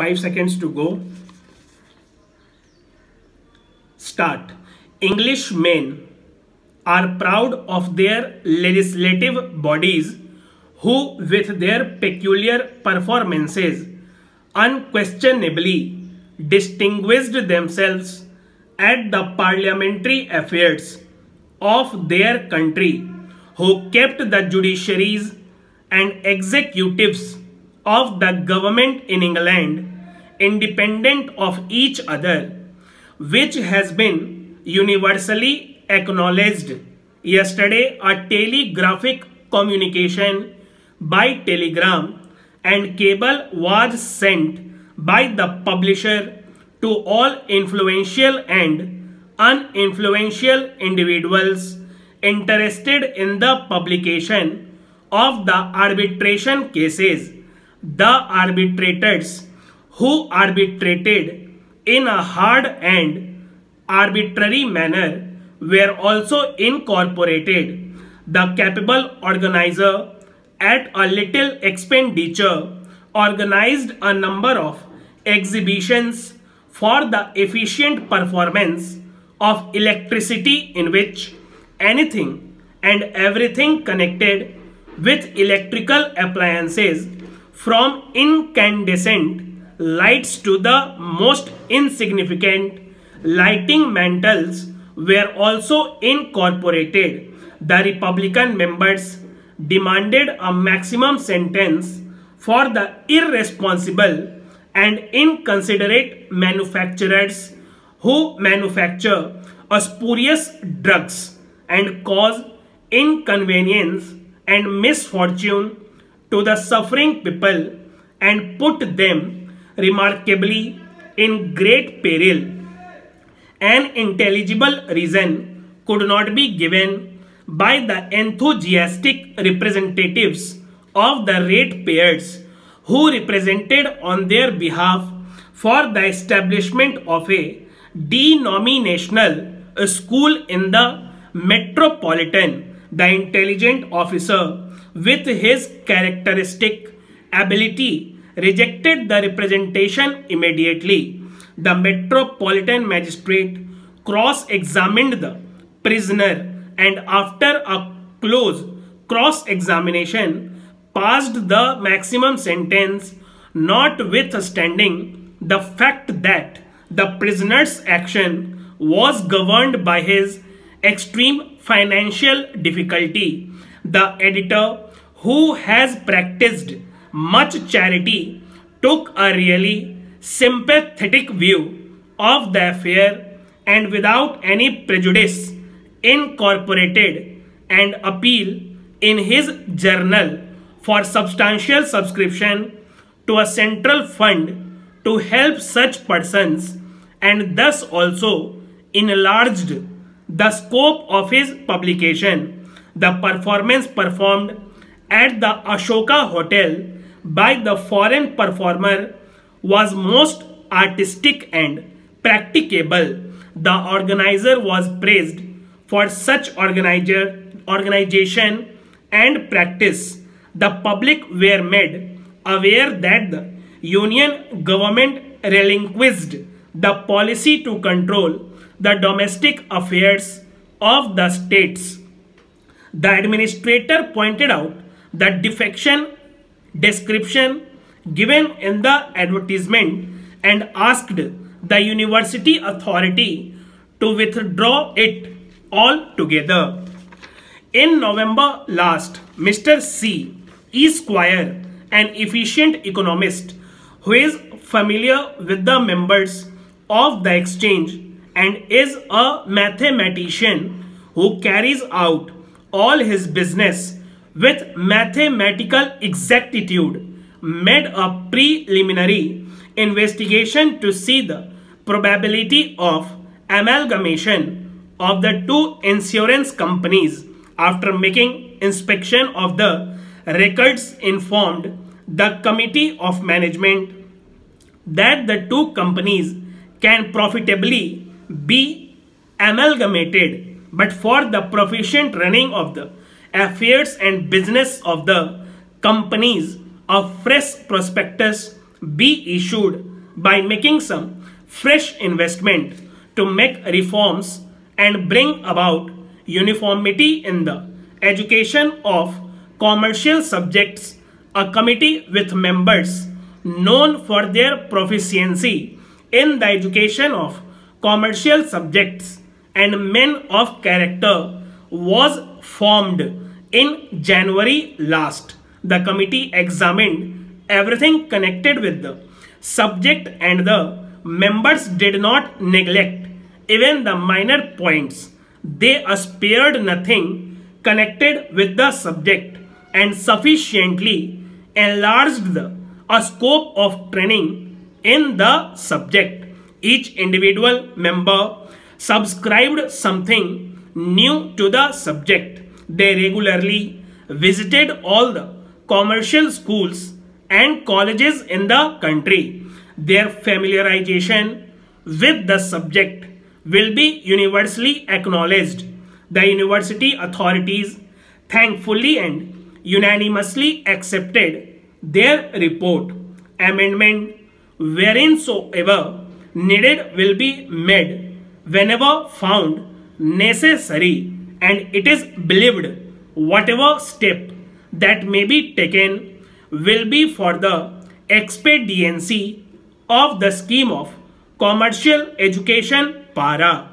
5 seconds to go. Start. English men are proud of their legislative bodies who, with their peculiar performances, unquestionably distinguished themselves at the parliamentary affairs of their country, who kept the judiciaries and executives of the government in England independent of each other, which has been universally acknowledged. Yesterday, a telegraphic communication by telegram and cable was sent by the publisher to all influential and uninfluential individuals interested in the publication of the arbitration cases. The arbitrators who arbitrated in a hard and arbitrary manner were also incorporated. The capable organizer, at a little expenditure, organized a number of exhibitions for the efficient performance of electricity, in which anything and everything connected with electrical appliances, from incandescent lights to the most insignificant lighting mantles, were also incorporated. The Republican members demanded a maximum sentence for the irresponsible and inconsiderate manufacturers who manufacture spurious drugs and cause inconvenience and misfortune to the suffering people and put them remarkably in great peril. An intelligible reason could not be given by the enthusiastic representatives of the ratepayers who represented on their behalf for the establishment of a denominational school in the metropolitan. The intelligent officer, with his characteristic ability, rejected the representation immediately. The metropolitan magistrate cross-examined the prisoner and, after a close cross-examination, passed the maximum sentence, notwithstanding the fact that the prisoner's action was governed by his extreme financial difficulty. The editor, who has practiced much charity, took a really sympathetic view of the affair and, without any prejudice, incorporated an appeal in his journal for substantial subscription to a central fund to help such persons, and thus also enlarged the scope of his publication. The performance performed at the Ashoka Hotel by the foreign performer was most artistic and practicable. The organizer was praised for such organization and practice. The public were made aware that the Union government relinquished the policy to control the domestic affairs of the states. The administrator pointed out the defection description given in the advertisement and asked the university authority to withdraw it altogether. In November last, Mr. C. E. Squire, an efficient economist who is familiar with the members of the exchange and is a mathematician who carries out all his business with mathematical exactitude, made a preliminary investigation to see the probability of amalgamation of the two insurance companies. After making inspection of the records, informed the committee of management that the two companies can profitably be amalgamated, but for the proficient running of the affairs and business of the companies, a fresh prospectus be issued by making some fresh investment to make reforms and bring about uniformity in the education of commercial subjects, a committee with members known for their proficiency in the education of commercial subjects and men of character was formed in January last. The committee examined everything connected with the subject and the members did not neglect even the minor points. They spared nothing connected with the subject and sufficiently enlarged the scope of training in the subject. Each individual member subscribed something new to the subject. They regularly visited all the commercial schools and colleges in the country. Their familiarization with the subject will be universally acknowledged. The university authorities thankfully and unanimously accepted their report. Amendment whereinsoever needed will be made whenever found necessary, and it is believed whatever step that may be taken will be for the expediency of the scheme of commercial education para.